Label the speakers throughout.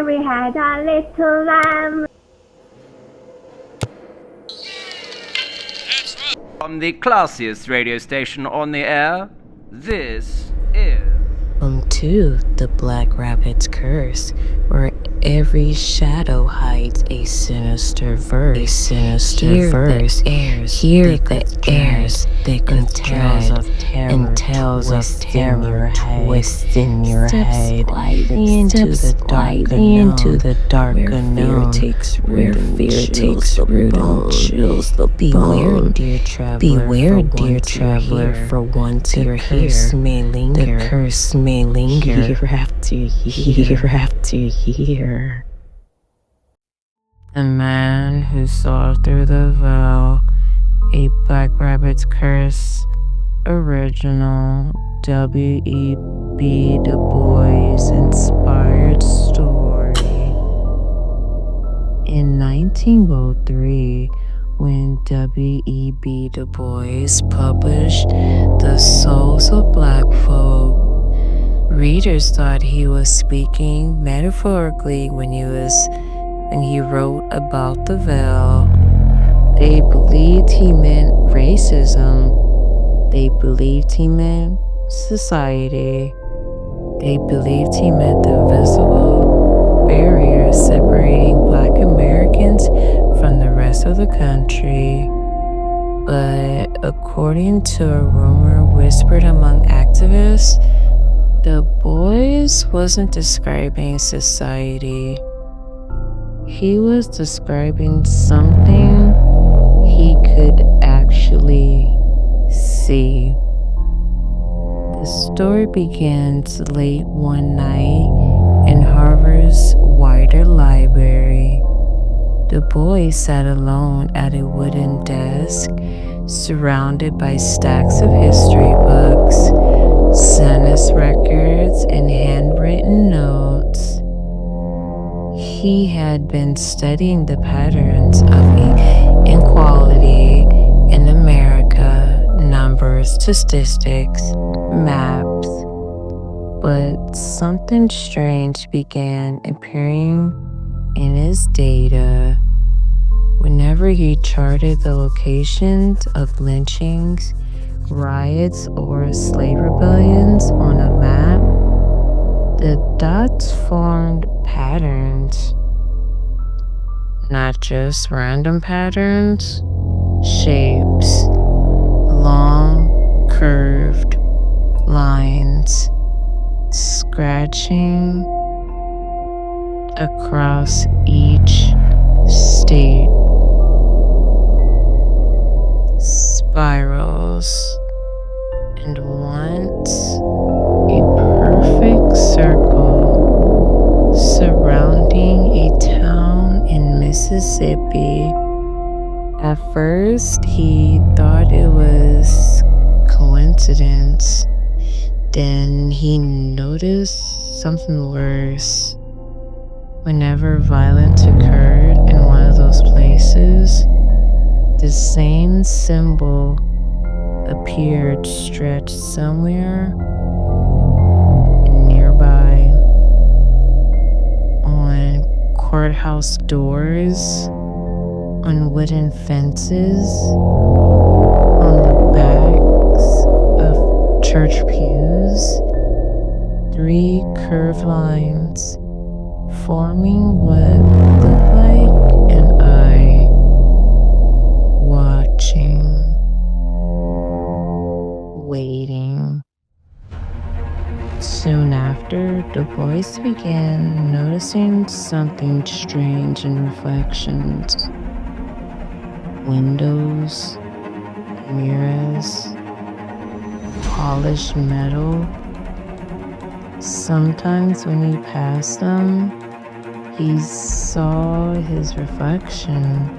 Speaker 1: Mary had a little lamb.
Speaker 2: From the classiest radio station on the air, this is...
Speaker 3: Welcome to the Black Rabbit's Curse, where every shadow hides a sinister verse. Hear the airs thick with dread and tales of terror twist in your head into the dark unknown, where fear takes root and chills the bone. Beware, dear traveler, for once you're here, the curse may linger year after year. The man who saw through the veil, a Black Rabbit's Curse, original W.E.B. Du Bois inspired story. In 1903, when W.E.B. Du Bois published The Souls of Black Folk, readers thought he was speaking metaphorically when he wrote about the veil. They believed he meant racism. They believed he meant society. They believed he meant the invisible barrier separating Black Americans from the rest of the country. But according to a rumor whispered among activists, Du Bois wasn't describing society. He was describing something he could actually see. The story begins late one night in Harvard's wider library. Du Bois sat alone at a wooden desk, surrounded by stacks of history books, census records, and handwritten notes. He had been studying the patterns of inequality in America, numbers, statistics, maps. But something strange began appearing in his data. Whenever he charted the locations of lynchings, riots, or slave rebellions on a map, the dots formed patterns. Not just random patterns, shapes, long, curved lines, scratching across each state. Spirals, and once a perfect circle surrounding a town in Mississippi. At first, he thought it was coincidence. Then he noticed something worse. Whenever violence occurred in one of those places, the same symbol appeared stretched somewhere nearby, on courthouse doors, on wooden fences, on the backs of church pews. 3 curved lines forming what looked like an eye watching, waiting. Soon after, Du Bois began noticing something strange in reflections. Windows, mirrors, polished metal. Sometimes when he passed them, he saw his reflection.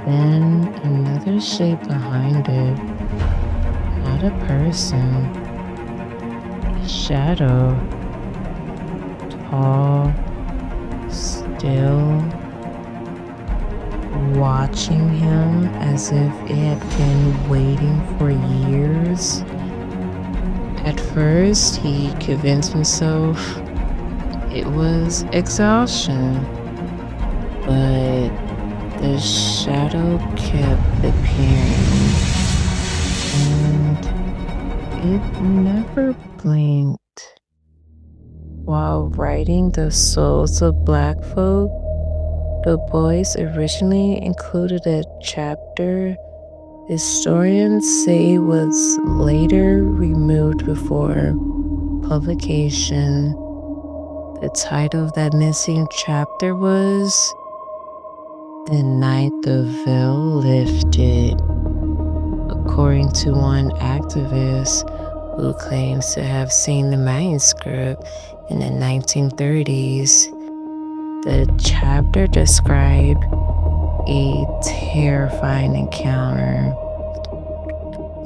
Speaker 3: Then another shape behind it. Not a person. A shadow. Tall, still, watching him as if it had been waiting for years. At first, he convinced himself It was exhaustion, but the shadow kept appearing, and it never blinked. While writing The Souls of Black Folk, the Boys originally included a chapter historians say was later removed before publication. The title of that missing chapter was The Night the Veil Lifted, according to one activist who claims to have seen the manuscript in the 1930s. The chapter described a terrifying encounter.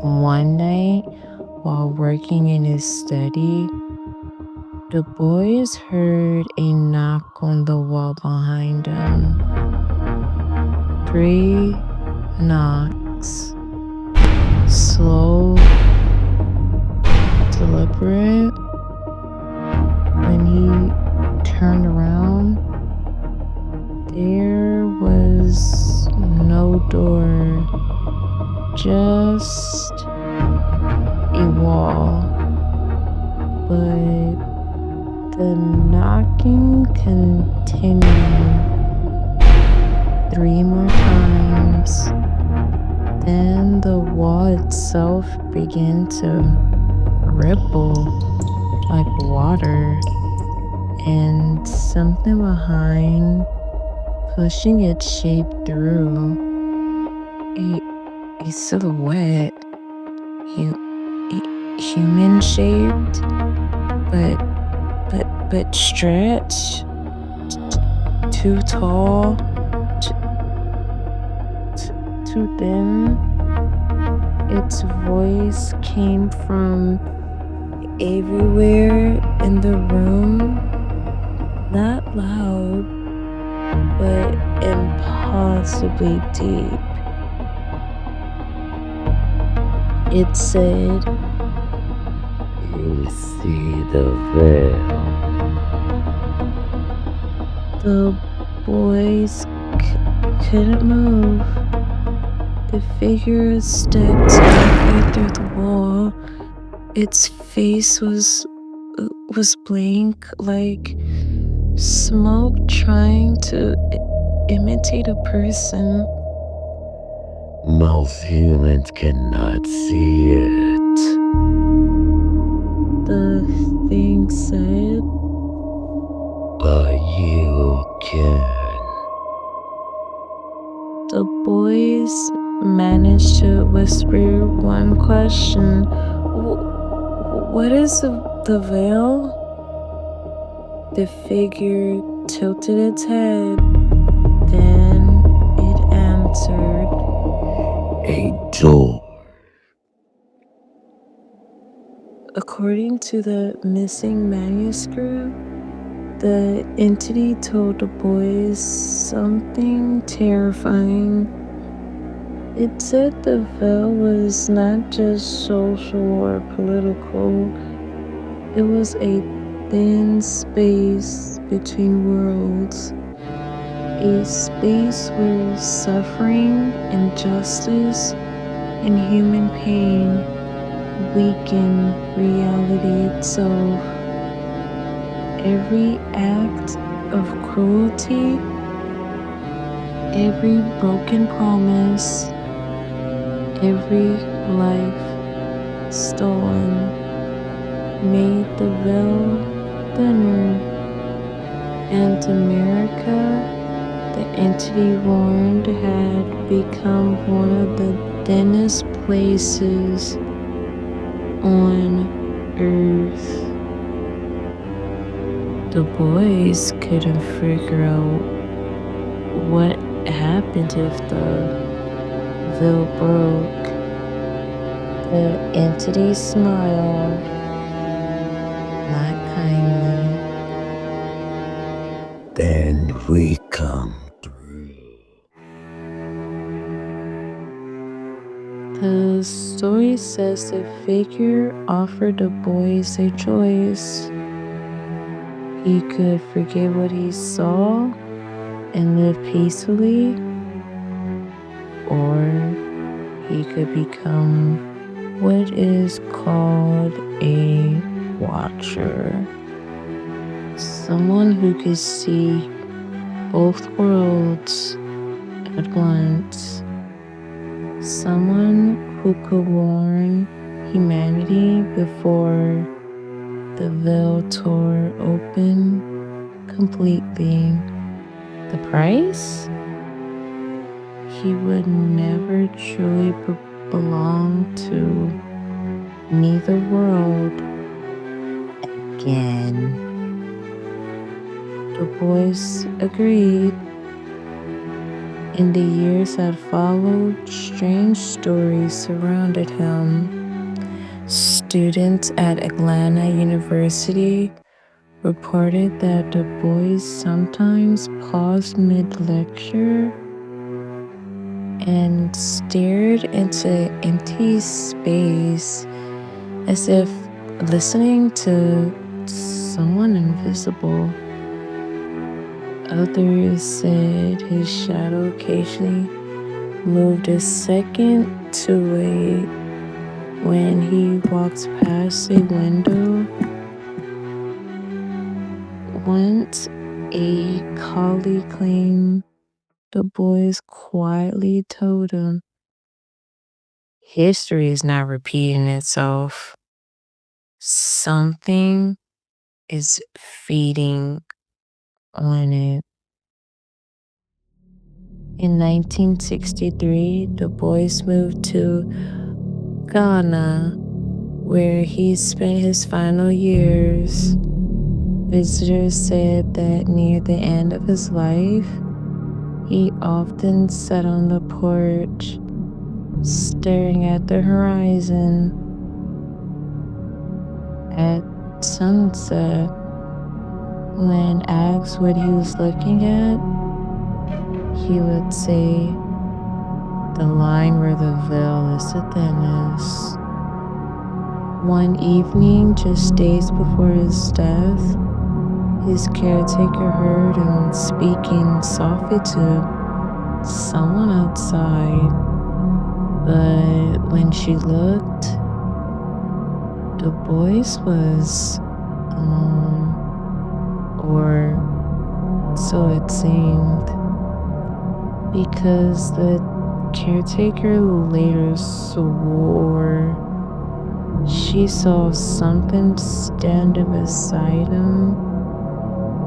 Speaker 3: One night, while working in his study, the boys heard a knock on the wall behind him. 3 knocks. Slow, deliberate. When he turned around, there was no door, just a wall. But the knocking continued 3 more times. Then the wall itself began to ripple like water, and something behind pushing its shape through. A silhouette, human shaped, but stretched, too tall, too thin. Its voice came from everywhere in the room, not loud, but impossibly deep. It said, "You see the veil." The boys couldn't move. The figure stepped directly through the wall. Its face was blank, like smoke trying to imitate a person. Most humans cannot see it, the thing said. But you can. The boys managed to whisper one question. What is the veil? The figure tilted its head. Then it answered, "A door." According to the missing manuscript, the entity told the boys something terrifying. It said the veil was not just social or political, it was a thin space between worlds, a space where suffering, injustice, and human pain weaken reality itself. Every act of cruelty, every broken promise, every life stolen made the veil thinner. And America, the entity warned, had become one of the thinnest places on Earth. The boys couldn't figure out what happened if the veil broke. The entity smiled, not kindly. Then we come through. The story says the figure offered the boys a choice. He could forget what he saw and live peacefully, or he could become what is called a watcher. Someone who could see both worlds at once. Someone who could warn humanity before the veil tore open completely. The price? He would never truly belong to neither world again. The boys agreed. In the years that followed, strange stories surrounded him. Students at Atlanta University reported that the boys sometimes paused mid-lecture and stared into empty space as if listening to someone invisible. Others said his shadow occasionally moved a second too late when he walks past a window. Once a colleague claimed the boys quietly told him, "History is not repeating itself. Something is feeding on it." In 1963, the boys moved to Ghana, where he spent his final years. Visitors said that near the end of his life, he often sat on the porch, staring at the horizon. At sunset, when asked what he was looking at, he would say, "The line where the veil is the thinnest." One evening, just days before his death, his caretaker heard him speaking softly to someone outside. But when she looked, the voice was alone, or so it seemed, because the caretaker later swore she saw something standing beside him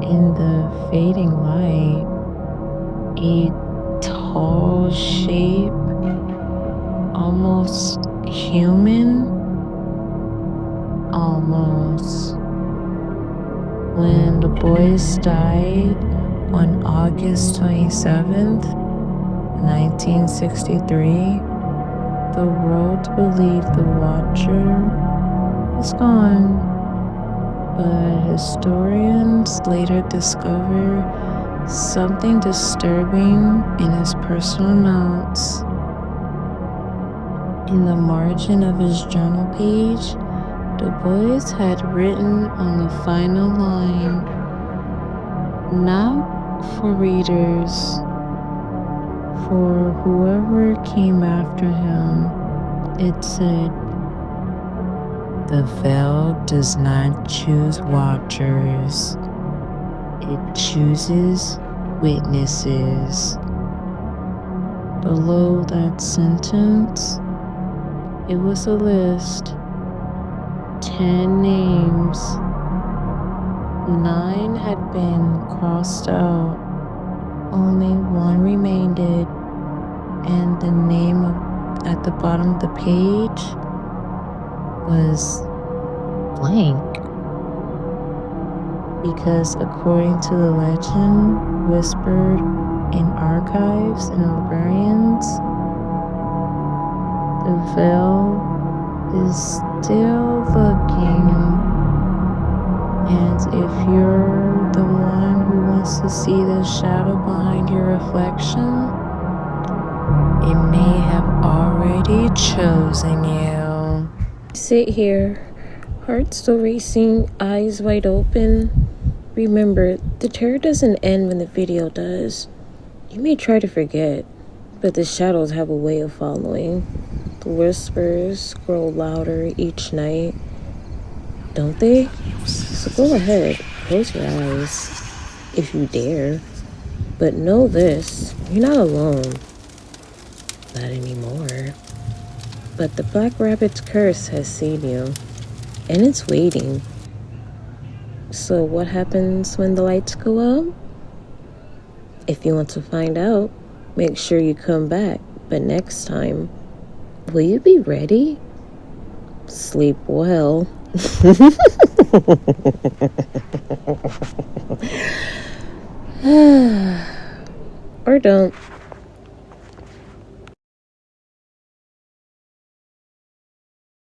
Speaker 3: in the fading light. A tall shape, almost human, almost. When the boys died on August 27th, 1963, the world believed the Watcher is gone, but historians later discovered something disturbing in his personal notes. In the margin of his journal page, the boys had written on the final line, "Not for readers, for whoever came after him." It said, "The veil does not choose watchers. It chooses witnesses." Below that sentence, it was a list. 10 names. 9 had been crossed out. Only 1 remained, and the name at the bottom of the page was blank. Because according to the legend whispered in archives and librarians, the veil is still looking. And if you're the one who wants to see the shadow behind your reflection, it may have already chosen you. Sit here, heart still racing, eyes wide open. Remember, the terror doesn't end when the video does. You may try to forget, but the shadows have a way of following. The whispers grow louder each night, don't they? So go ahead, close your eyes, if you dare. But know this, you're not alone. Not anymore. But the Black Rabbit's curse has seen you, and it's waiting. So what happens when the lights go out? If you want to find out, make sure you come back. But next time, will you be ready? Sleep well. Or don't.